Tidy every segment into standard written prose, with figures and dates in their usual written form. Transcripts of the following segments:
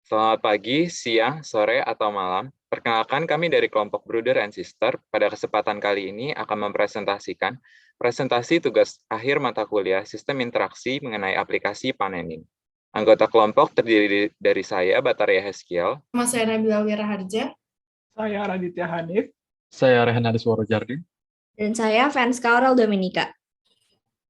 Selamat pagi, siang, sore, atau malam. Perkenalkan kami dari kelompok Brother and Sister. Pada kesempatan kali ini akan mempresentasikan presentasi tugas akhir mata kuliah Sistem Interaksi mengenai aplikasi Panenin. Anggota kelompok terdiri dari saya, Bataria Heskiel. Saya Nabila Wiraharja. Saya Raditya Hanif. Saya Rehan Adisworo Jardin. Dan saya Vanska Aurel Dominika.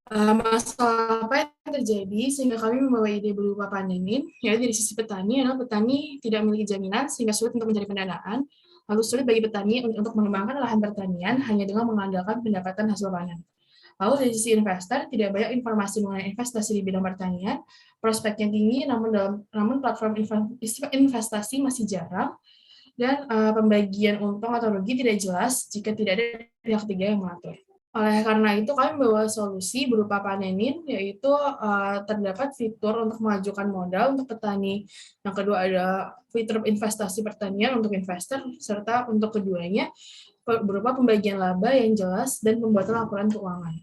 Masalah apa yang terjadi sehingga kami membawa ide berupa Panenin, yaitu dari sisi petani adalah petani tidak memiliki jaminan sehingga sulit untuk mencari pendanaan, lalu sulit bagi petani untuk mengembangkan lahan pertanian hanya dengan mengandalkan pendapatan hasil panen. Lalu dari sisi investor, tidak banyak informasi mengenai investasi di bidang pertanian, prospeknya tinggi, namun platform investasi masih jarang, dan pembagian untung atau rugi tidak jelas jika tidak ada pihak ketiga yang mengatur. Oleh karena itu, kami membawa solusi berupa Panenin, yaitu terdapat fitur untuk mengajukan modal untuk petani. Yang kedua ada fitur investasi pertanian untuk investor, serta untuk keduanya berupa pembagian laba yang jelas dan pembuatan laporan keuangan.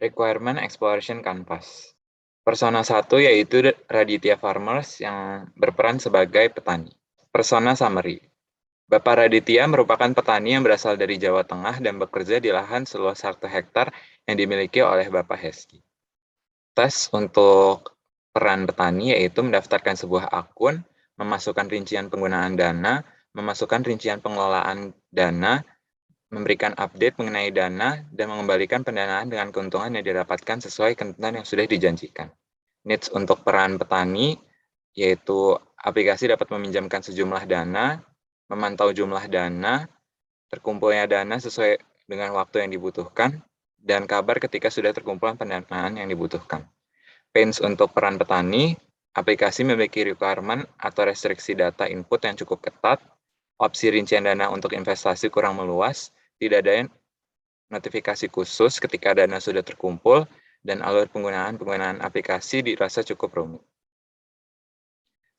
Requirement Exploration Canvas. Persona 1 yaitu Raditya Farmers yang berperan sebagai petani. Persona Summary. Bapak Raditya merupakan petani yang berasal dari Jawa Tengah dan bekerja di lahan seluas 1 hektar yang dimiliki oleh Bapak Heski. Tes untuk peran petani yaitu mendaftarkan sebuah akun, memasukkan rincian penggunaan dana, memasukkan rincian pengelolaan dana, memberikan update mengenai dana, dan mengembalikan pendanaan dengan keuntungan yang didapatkan sesuai ketentuan yang sudah dijanjikan. Needs untuk peran petani yaitu aplikasi dapat meminjamkan sejumlah dana, memantau jumlah dana, terkumpulnya dana sesuai dengan waktu yang dibutuhkan, dan kabar ketika sudah terkumpul pendanaan yang dibutuhkan. Pains untuk peran petani, aplikasi memiliki requirement atau restriksi data input yang cukup ketat, opsi rincian dana untuk investasi kurang meluas, tidak ada notifikasi khusus ketika dana sudah terkumpul, dan alur penggunaan aplikasi dirasa cukup rumit.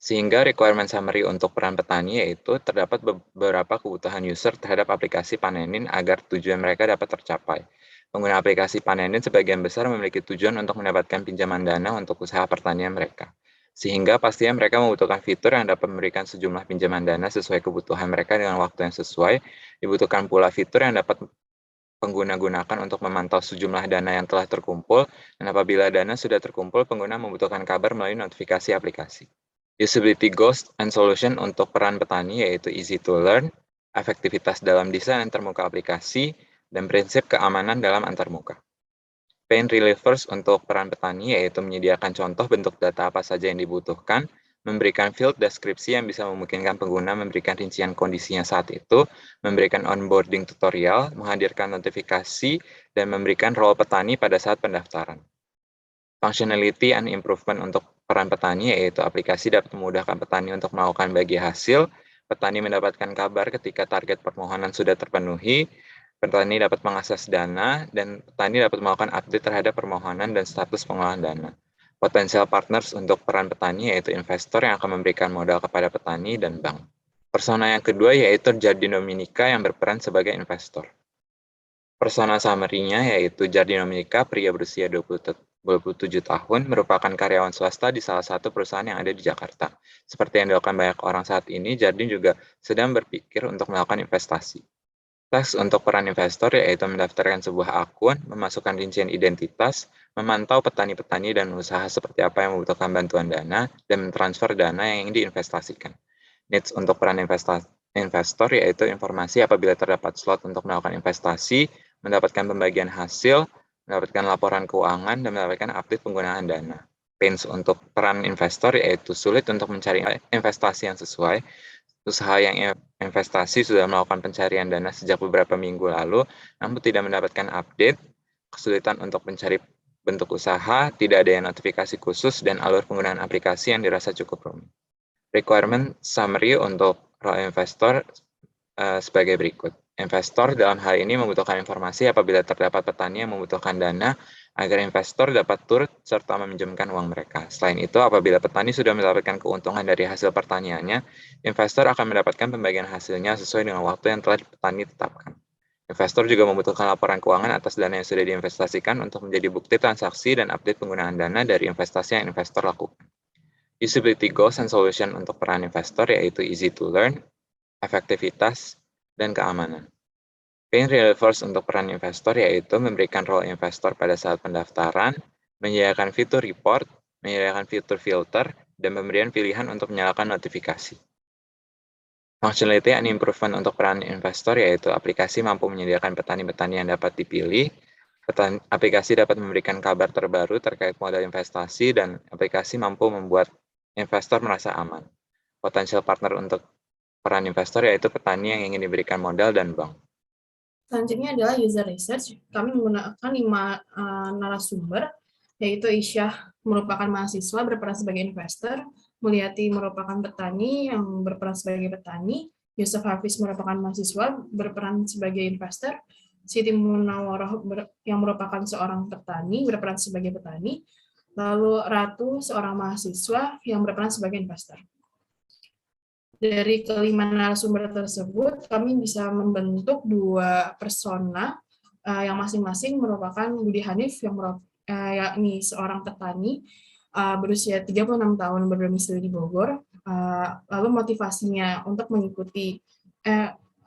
Sehingga requirement summary untuk peran petani yaitu terdapat beberapa kebutuhan user terhadap aplikasi Panenin agar tujuan mereka dapat tercapai. Pengguna aplikasi Panenin sebagian besar memiliki tujuan untuk mendapatkan pinjaman dana untuk usaha pertanian mereka. Sehingga pastinya mereka membutuhkan fitur yang dapat memberikan sejumlah pinjaman dana sesuai kebutuhan mereka dengan waktu yang sesuai. Dibutuhkan pula fitur yang dapat pengguna gunakan untuk memantau sejumlah dana yang telah terkumpul, dan apabila dana sudah terkumpul, pengguna membutuhkan kabar melalui notifikasi aplikasi. Usability goals and solution untuk peran petani yaitu easy to learn, efektivitas dalam desain antarmuka aplikasi, dan prinsip keamanan dalam antarmuka. Pain relievers untuk peran petani yaitu menyediakan contoh bentuk data apa saja yang dibutuhkan, memberikan field deskripsi yang bisa memungkinkan pengguna memberikan rincian kondisinya saat itu, memberikan onboarding tutorial, menghadirkan notifikasi, dan memberikan role petani pada saat pendaftaran. Functionality and improvement untuk peran petani yaitu aplikasi dapat memudahkan petani untuk melakukan bagi hasil, petani mendapatkan kabar ketika target permohonan sudah terpenuhi, petani dapat mengakses dana, dan petani dapat melakukan update terhadap permohonan dan status pengelolaan dana. Potensial partners untuk peran petani yaitu investor yang akan memberikan modal kepada petani dan bank. Persona yang kedua yaitu Jardin Dominika yang berperan sebagai investor. Persona summary-nya yaitu Jardin Dominika, pria berusia 27 tahun, merupakan karyawan swasta di salah satu perusahaan yang ada di Jakarta. Seperti yang dilakukan banyak orang saat ini, Jardin juga sedang berpikir untuk melakukan investasi. Teks untuk peran investor yaitu mendaftarkan sebuah akun, memasukkan rincian identitas, memantau petani-petani dan usaha seperti apa yang membutuhkan bantuan dana, dan mentransfer dana yang ingin diinvestasikan. Needs untuk peran investor yaitu informasi apabila terdapat slot untuk melakukan investasi, mendapatkan pembagian hasil, mendapatkan laporan keuangan, dan mendapatkan update penggunaan dana. Pains untuk peran investor yaitu sulit untuk mencari investasi yang sesuai. Usaha yang investasi sudah melakukan pencarian dana sejak beberapa minggu lalu, namun tidak mendapatkan update, kesulitan untuk mencari bentuk usaha, tidak ada notifikasi khusus, dan alur penggunaan aplikasi yang dirasa cukup rumit. Requirement summary untuk role investor sebagai berikut. Investor dalam hal ini membutuhkan informasi apabila terdapat petani yang membutuhkan dana agar investor dapat turut serta meminjamkan uang mereka. Selain itu, apabila petani sudah mendapatkan keuntungan dari hasil pertaniannya, investor akan mendapatkan pembagian hasilnya sesuai dengan waktu yang telah petani tetapkan. Investor juga membutuhkan laporan keuangan atas dana yang sudah diinvestasikan untuk menjadi bukti transaksi dan update penggunaan dana dari investasi yang investor lakukan. Usability goals and solution untuk peran investor yaitu easy to learn, efektivitas, dan keamanan. Pain relievers untuk peran investor yaitu memberikan role investor pada saat pendaftaran, menyediakan fitur report, menyediakan fitur filter, dan pemberian pilihan untuk menyalakan notifikasi. Functionality and improvement untuk peran investor yaitu aplikasi mampu menyediakan petani-petani yang dapat dipilih, aplikasi dapat memberikan kabar terbaru terkait modal investasi, dan aplikasi mampu membuat investor merasa aman. Potensial partner untuk peran investor yaitu petani yang ingin diberikan modal dan bank. Selanjutnya adalah user research. Kami menggunakan 5 narasumber, yaitu Isyah merupakan mahasiswa berperan sebagai investor, Mulyati merupakan petani yang berperan sebagai petani, Yusuf Hafiz merupakan mahasiswa berperan sebagai investor, Siti Munawwaroh yang merupakan seorang petani berperan sebagai petani, lalu Ratu seorang mahasiswa yang berperan sebagai investor. Dari kelima narasumber tersebut, kami bisa membentuk 2 persona yang masing-masing merupakan Budi Hanif yang yakni seorang petani berusia 36 tahun berdomisili di Bogor. Lalu motivasinya untuk mengikuti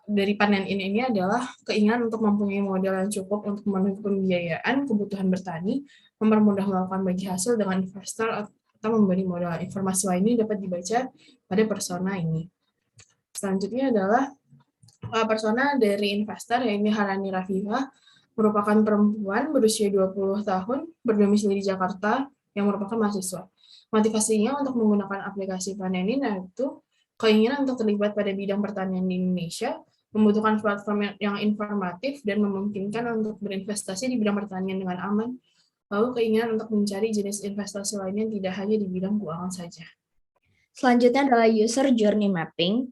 dari panen ini adalah keinginan untuk mempunyai modal yang cukup untuk memenuhi pembiayaan kebutuhan bertani, mempermudah melakukan bagi hasil dengan investor atau memberi modal. Informasi lainnya dapat dibaca pada persona ini. Selanjutnya adalah persona dari investor, yaitu Harani Rafifah, merupakan perempuan berusia 20 tahun, berdomisili di Jakarta, yang merupakan mahasiswa. Motivasinya untuk menggunakan aplikasi Panenin yaitu keinginan untuk terlibat pada bidang pertanian di Indonesia, membutuhkan platform yang informatif dan memungkinkan untuk berinvestasi di bidang pertanian dengan aman, lalu keinginan untuk mencari jenis investasi lainnya tidak hanya di bidang keuangan saja. Selanjutnya adalah user journey mapping.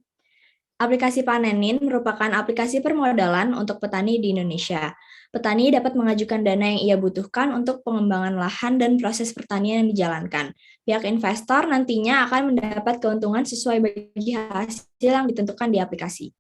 Aplikasi Panenin merupakan aplikasi permodalan untuk petani di Indonesia. Petani dapat mengajukan dana yang ia butuhkan untuk pengembangan lahan dan proses pertanian yang dijalankan. Pihak investor nantinya akan mendapat keuntungan sesuai bagi hasil yang ditentukan di aplikasi.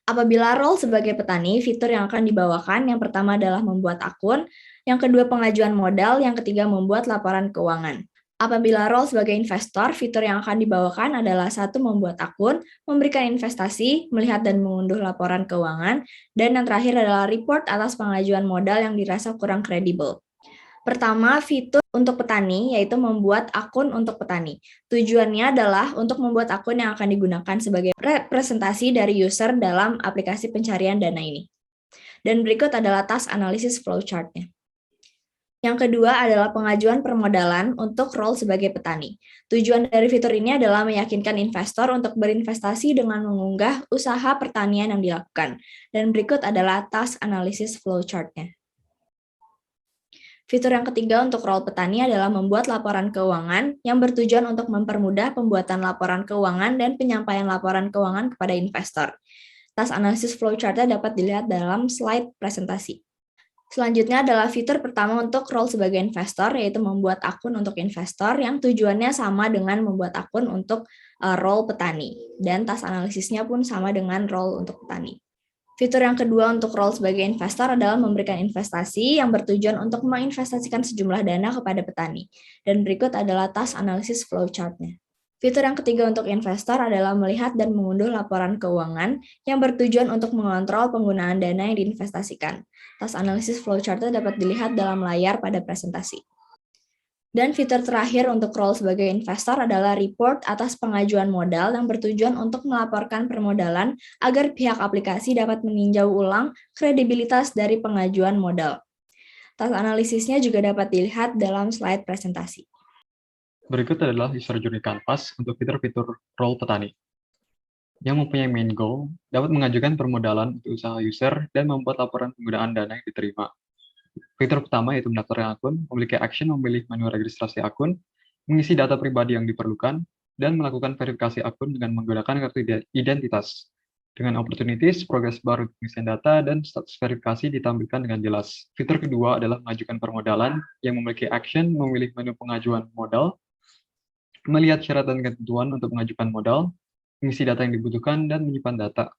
Apabila role sebagai petani, fitur yang akan dibawakan yang pertama adalah membuat akun, yang kedua pengajuan modal, yang ketiga membuat laporan keuangan. Apabila role sebagai investor, fitur yang akan dibawakan adalah 1. Membuat akun, memberikan investasi, melihat dan mengunduh laporan keuangan, dan yang terakhir adalah report atas pengajuan modal yang dirasa kurang kredibel. Pertama, fitur untuk petani, yaitu membuat akun untuk petani. Tujuannya adalah untuk membuat akun yang akan digunakan sebagai representasi dari user dalam aplikasi pencarian dana ini. Dan berikut adalah task analysis flowchart-nya. Yang kedua adalah pengajuan permodalan untuk role sebagai petani. Tujuan dari fitur ini adalah meyakinkan investor untuk berinvestasi dengan mengunggah usaha pertanian yang dilakukan. Dan berikut adalah task analysis flowchart-nya. Fitur yang ketiga untuk role petani adalah membuat laporan keuangan yang bertujuan untuk mempermudah pembuatan laporan keuangan dan penyampaian laporan keuangan kepada investor. Task analysis flowchart-nya dapat dilihat dalam slide presentasi. Selanjutnya adalah fitur pertama untuk role sebagai investor, yaitu membuat akun untuk investor yang tujuannya sama dengan membuat akun untuk role petani. Dan task analisisnya pun sama dengan role untuk petani. Fitur yang kedua untuk role sebagai investor adalah memberikan investasi yang bertujuan untuk menginvestasikan sejumlah dana kepada petani. Dan berikut adalah task analysis flowchart-nya. Fitur yang ketiga untuk investor adalah melihat dan mengunduh laporan keuangan yang bertujuan untuk mengontrol penggunaan dana yang diinvestasikan. Task analysis flowchart-nya dapat dilihat dalam layar pada presentasi. Dan fitur terakhir untuk role sebagai investor adalah report atas pengajuan modal yang bertujuan untuk melaporkan permodalan agar pihak aplikasi dapat meninjau ulang kredibilitas dari pengajuan modal. Task analisisnya juga dapat dilihat dalam slide presentasi. Berikut adalah user journey canvas untuk fitur-fitur role petani. Yang mempunyai main goal dapat mengajukan permodalan untuk usaha user dan membuat laporan penggunaan dana yang diterima. Fitur pertama yaitu mendaftarkan akun, memiliki action memilih menu registrasi akun, mengisi data pribadi yang diperlukan, dan melakukan verifikasi akun dengan menggunakan kartu identitas. Dengan opportunities, progres baru pengisian data, dan status verifikasi ditampilkan dengan jelas. Fitur kedua adalah mengajukan permodalan yang memiliki action memilih menu pengajuan modal, melihat syarat dan ketentuan untuk mengajukan modal, mengisi data yang dibutuhkan, dan menyimpan data.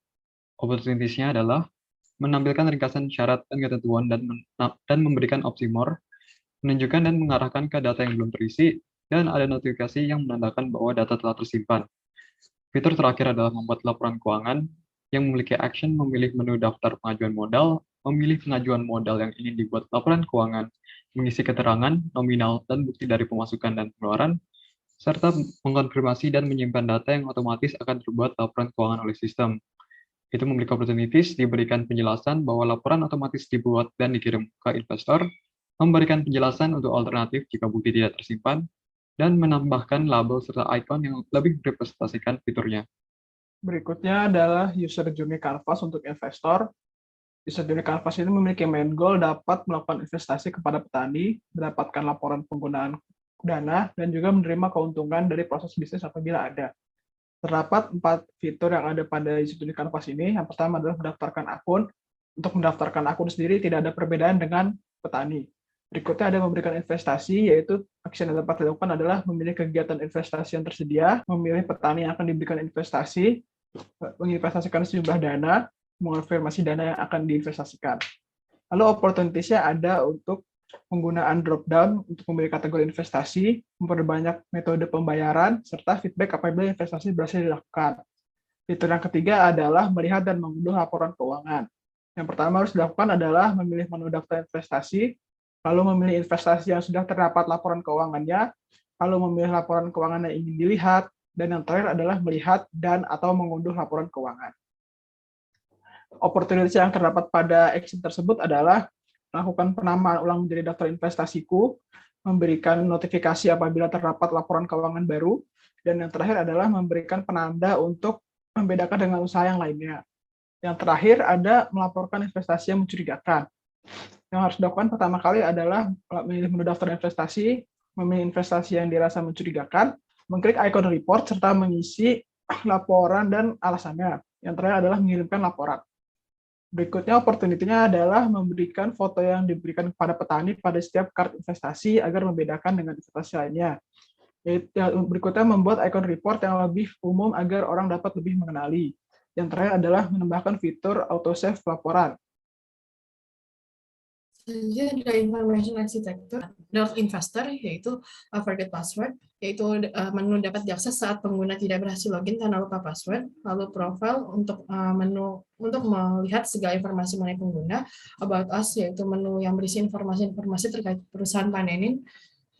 Opportunities-nya adalah menampilkan ringkasan syarat dan ketentuan dan memberikan opsi more, menunjukkan dan mengarahkan ke data yang belum terisi, dan ada notifikasi yang menandakan bahwa data telah tersimpan. Fitur terakhir adalah membuat laporan keuangan yang memiliki action memilih menu daftar pengajuan modal, memilih pengajuan modal yang ingin dibuat laporan keuangan, mengisi keterangan, nominal, dan bukti dari pemasukan dan pengeluaran, serta mengkonfirmasi dan menyimpan data yang otomatis akan terbuat laporan keuangan oleh sistem. Itu memiliki opportunities diberikan penjelasan bahwa laporan otomatis dibuat dan dikirim ke investor, memberikan penjelasan untuk alternatif jika bukti tidak tersimpan, dan menambahkan label serta icon yang lebih merepresentasikan fiturnya. Berikutnya adalah user journey canvas untuk investor. User journey canvas ini memiliki main goal dapat melakukan investasi kepada petani, mendapatkan laporan penggunaan dana, dan juga menerima keuntungan dari proses bisnis apabila ada. Terdapat 4 fitur yang ada pada user journey canvas ini. Yang pertama adalah mendaftarkan akun. Untuk mendaftarkan akun sendiri tidak ada perbedaan dengan petani. Berikutnya ada memberikan investasi, yaitu action yang dapat dilakukan adalah memilih kegiatan investasi yang tersedia, memilih petani yang akan diberikan investasi, menginvestasikan sejumlah dana, mengonfirmasi dana yang akan diinvestasikan. Lalu opportunities-nya ada untuk penggunaan drop-down untuk memilih kategori investasi, memperbanyak metode pembayaran, serta feedback apabila investasi berhasil dilakukan. Fitur yang ketiga adalah melihat dan mengunduh laporan keuangan. Yang pertama harus dilakukan adalah memilih menu daftar investasi, lalu memilih investasi yang sudah terdapat laporan keuangannya, lalu memilih laporan keuangan yang ingin dilihat, dan yang terakhir adalah melihat dan atau mengunduh laporan keuangan. Opportunity yang terdapat pada action tersebut adalah melakukan penamaan ulang menjadi daftar investasiku, memberikan notifikasi apabila terdapat laporan keuangan baru, dan yang terakhir adalah memberikan penanda untuk membedakan dengan usaha yang lainnya. Yang terakhir ada melaporkan investasi yang mencurigakan. Yang harus dilakukan pertama kali adalah memilih menu daftar investasi, memilih investasi yang dirasa mencurigakan, mengklik icon report, serta mengisi laporan dan alasannya. Yang terakhir adalah mengirimkan laporan. Berikutnya opportunity-nya adalah memberikan foto yang diberikan kepada petani pada setiap kartu investasi agar membedakan dengan investasi lainnya. Berikutnya membuat icon report yang lebih umum agar orang dapat lebih mengenali. Yang terakhir adalah menambahkan fitur autosave laporan. Selanjutnya ada information architecture dot investor, yaitu forget password, yaitu menu dapat diakses saat pengguna tidak berhasil login tanpa lupa password. Lalu profile untuk menu untuk melihat segala informasi mengenai pengguna. About us, yaitu menu yang berisi informasi-informasi terkait perusahaan panenin.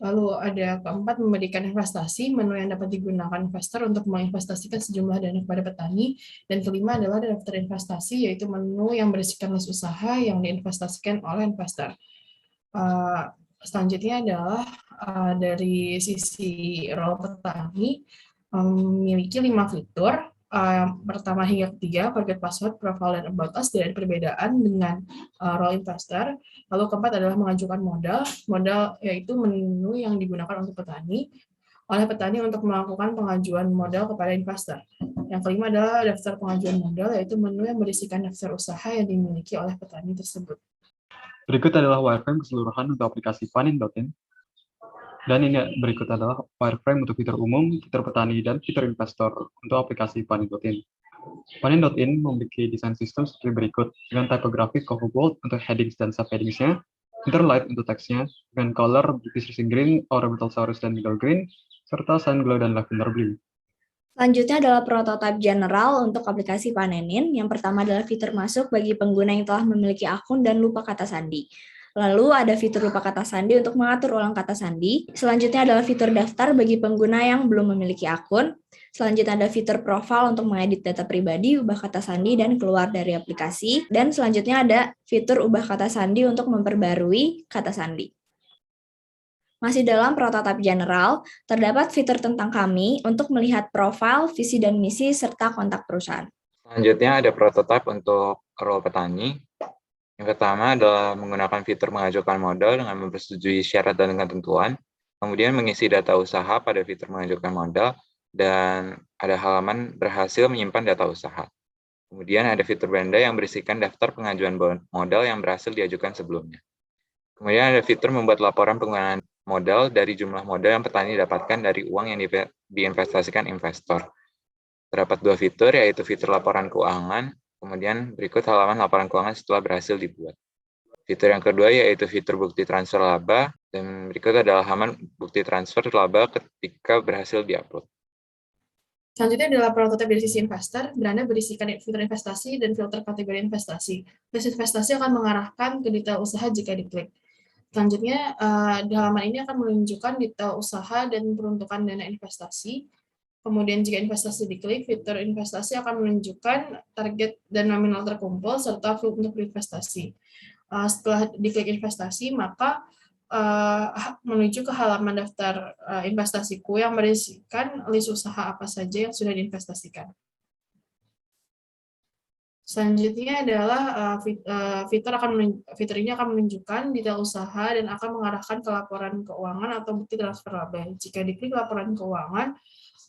Lalu ada keempat, memberikan investasi, menu yang dapat digunakan investor untuk menginvestasikan sejumlah dana kepada petani. Dan kelima adalah daftar investasi, yaitu menu yang berisikan list usaha yang diinvestasikan oleh investor. Selanjutnya adalah dari sisi role petani, memiliki 5 fitur. Pertama hingga ketiga, forget password, profile, dan about us tidak ada perbedaan dengan role investor. Lalu keempat adalah mengajukan modal. Modal yaitu menu yang digunakan untuk petani oleh petani untuk melakukan pengajuan modal kepada investor. Yang kelima adalah daftar pengajuan modal, yaitu menu yang berisikan daftar usaha yang dimiliki oleh petani tersebut. Berikut adalah wireframe keseluruhan untuk aplikasi panin.in. Dan ini berikut adalah wireframe untuk fitur umum, fitur petani, dan fitur investor untuk aplikasi panin.in. Panin.in memiliki desain sistem seperti berikut, dengan typographic cover bold untuk headings dan subheadings-nya, interlight untuk teksnya, dengan color British Racing Green, Orbital Saurus, dan Middle Green, serta Sun Glow dan Lavender Blue. Selanjutnya adalah prototipe general untuk aplikasi Panenin. Yang pertama adalah fitur masuk bagi pengguna yang telah memiliki akun dan lupa kata sandi. Lalu ada fitur lupa kata sandi untuk mengatur ulang kata sandi. Selanjutnya adalah fitur daftar bagi pengguna yang belum memiliki akun. Selanjutnya ada fitur profile untuk mengedit data pribadi, ubah kata sandi, dan keluar dari aplikasi. Dan selanjutnya ada fitur ubah kata sandi untuk memperbarui kata sandi. Masih dalam prototipe general, terdapat fitur tentang kami untuk melihat profil, visi dan misi, serta kontak perusahaan. Selanjutnya ada prototipe untuk role petani. Yang pertama adalah menggunakan fitur mengajukan modal dengan mempersetujui syarat dan ketentuan, kemudian mengisi data usaha pada fitur mengajukan modal, dan ada halaman berhasil menyimpan data usaha. Kemudian ada fitur Benda yang berisikan daftar pengajuan modal yang berhasil diajukan sebelumnya. Kemudian ada fitur membuat laporan penggunaan modal dari jumlah modal yang petani dapatkan dari uang yang diinvestasikan investor. Terdapat 2 fitur, yaitu fitur laporan keuangan, kemudian berikut halaman laporan keuangan setelah berhasil dibuat. Fitur yang kedua yaitu fitur bukti transfer laba, dan berikut adalah halaman bukti transfer laba ketika berhasil diupload. Selanjutnya adalah prototipe dari sisi investor, beranda berisikan filter investasi dan filter kategori investasi. List investasi akan mengarahkan ke detail usaha jika diklik. Selanjutnya, di halaman ini akan menunjukkan detail usaha dan peruntukan dana investasi. Kemudian jika investasi diklik, fitur investasi akan menunjukkan target dan nominal terkumpul serta untuk berinvestasi. Setelah diklik investasi, maka menuju ke halaman daftar investasiku yang berisikan list usaha apa saja yang sudah diinvestasikan. Selanjutnya adalah fitur ini akan menunjukkan detail usaha dan akan mengarahkan ke laporan keuangan atau bukti transfer laba. Jika diklik laporan keuangan,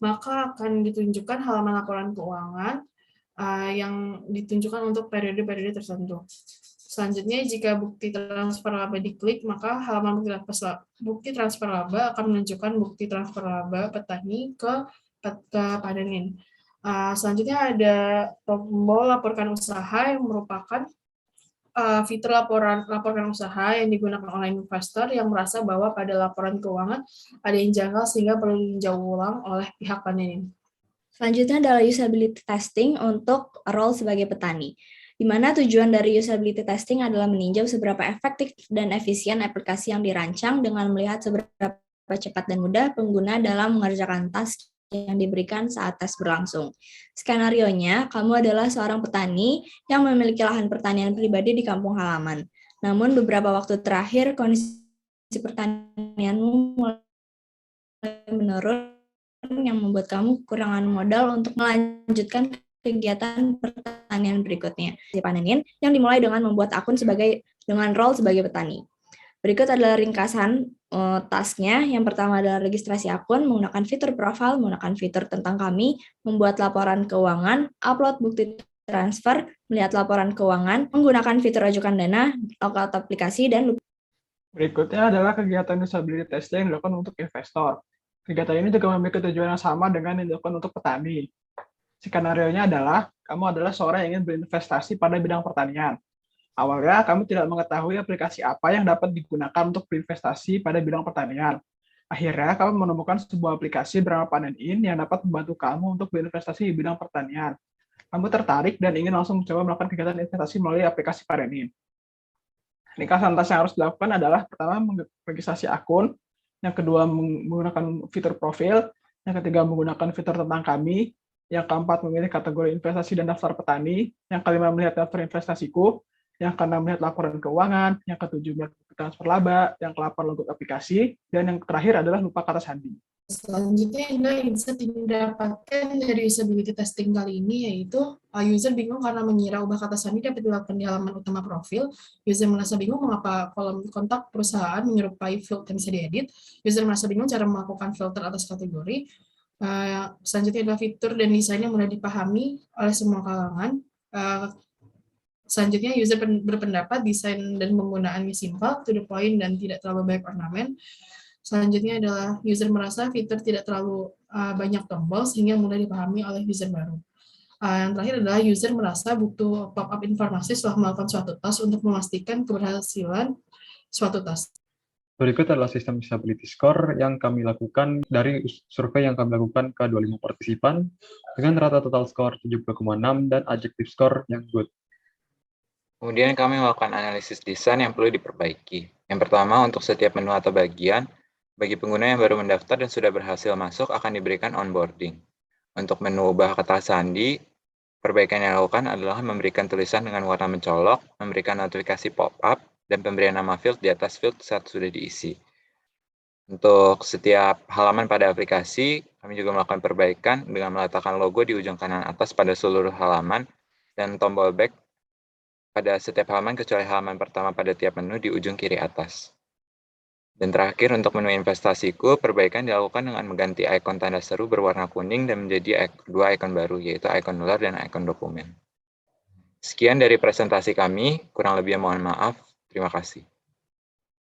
maka akan ditunjukkan halaman laporan keuangan yang ditunjukkan untuk periode-periode tertentu. Selanjutnya, jika bukti transfer laba diklik, maka halaman bukti transfer laba akan menunjukkan bukti transfer laba petani ke panenin. Selanjutnya ada tombol laporkan usaha yang merupakan fitur laporkan usaha yang digunakan oleh investor yang merasa bahwa pada laporan keuangan ada yang janggal sehingga perlu ditinjau ulang oleh pihak panenin. Selanjutnya adalah usability testing untuk role sebagai petani, di mana tujuan dari usability testing adalah meninjau seberapa efektif dan efisien aplikasi yang dirancang dengan melihat seberapa cepat dan mudah pengguna dalam mengerjakan task yang diberikan saat tes berlangsung. Skenarionya, kamu adalah seorang petani yang memiliki lahan pertanian pribadi di kampung halaman. Namun beberapa waktu terakhir, kondisi pertanianmu mulai menurun yang membuat kamu kekurangan modal untuk melanjutkan kegiatan pertanian berikutnya. Panenin yang dimulai dengan membuat akun dengan role sebagai petani. Berikut adalah ringkasan tasknya. Yang pertama adalah registrasi akun, menggunakan fitur profil, menggunakan fitur tentang kami, membuat laporan keuangan, upload bukti transfer, melihat laporan keuangan, menggunakan fitur ajukan dana, logout aplikasi, dan Berikutnya adalah kegiatan usability testing yang dilakukan untuk investor. Kegiatan ini juga memiliki tujuan yang sama dengan yang dilakukan untuk petani. Skenario-nya adalah, kamu adalah seorang yang ingin berinvestasi pada bidang pertanian. Awalnya, kamu tidak mengetahui aplikasi apa yang dapat digunakan untuk berinvestasi pada bidang pertanian. Akhirnya, kamu menemukan sebuah aplikasi bernama Panenin yang dapat membantu kamu untuk berinvestasi di bidang pertanian. Kamu tertarik dan ingin langsung mencoba melakukan kegiatan investasi melalui aplikasi Panenin. Ringkasan tas yang harus dilakukan adalah, pertama, registrasi akun, yang kedua menggunakan fitur profil, yang ketiga menggunakan fitur tentang kami, yang keempat memilih kategori investasi dan daftar petani, yang kelima melihat daftar investasiku, yang keenam melihat laporan keuangan, yang ketujuh melihat transfer laba, yang ke-8 logout aplikasi, dan yang terakhir adalah lupa kata sandi. Selanjutnya adalah insight yang didapatkan dari usability testing kali ini, yaitu user bingung karena mengira ubah kata sandi dapat dilakukan di halaman utama profil. User merasa bingung mengapa kolom kontak perusahaan menyerupai field yang bisa diedit. User merasa bingung cara melakukan filter atas kategori. Selanjutnya adalah fitur dan desain yang mudah dipahami oleh semua kalangan. Selanjutnya, user berpendapat desain dan penggunaannya simple, to the point, dan tidak terlalu banyak ornamen. Selanjutnya adalah user merasa fitur tidak terlalu banyak tombol sehingga mudah dipahami oleh user baru. Yang terakhir adalah user merasa butuh pop-up informasi setelah melakukan suatu task untuk memastikan keberhasilan suatu task. Berikut adalah sistem usability score yang kami lakukan dari survei yang kami lakukan ke 25 partisipan dengan rata total score 70,6 dan adjective score yang good. Kemudian kami melakukan analisis desain yang perlu diperbaiki. Yang pertama, untuk setiap menu atau bagian, bagi pengguna yang baru mendaftar dan sudah berhasil masuk akan diberikan onboarding. Untuk menu ubah kata sandi, perbaikan yang dilakukan adalah memberikan tulisan dengan warna mencolok, memberikan notifikasi pop-up, dan pemberian nama field di atas field saat sudah diisi. Untuk setiap halaman pada aplikasi, kami juga melakukan perbaikan dengan meletakkan logo di ujung kanan atas pada seluruh halaman dan tombol back pada setiap halaman kecuali halaman pertama pada tiap menu di ujung kiri atas. Dan terakhir, untuk menu investasiku, perbaikan dilakukan dengan mengganti ikon tanda seru berwarna kuning dan menjadi dua ikon baru, yaitu ikon dolar dan ikon dokumen. Sekian dari presentasi kami, kurang lebih mohon maaf. Terima kasih.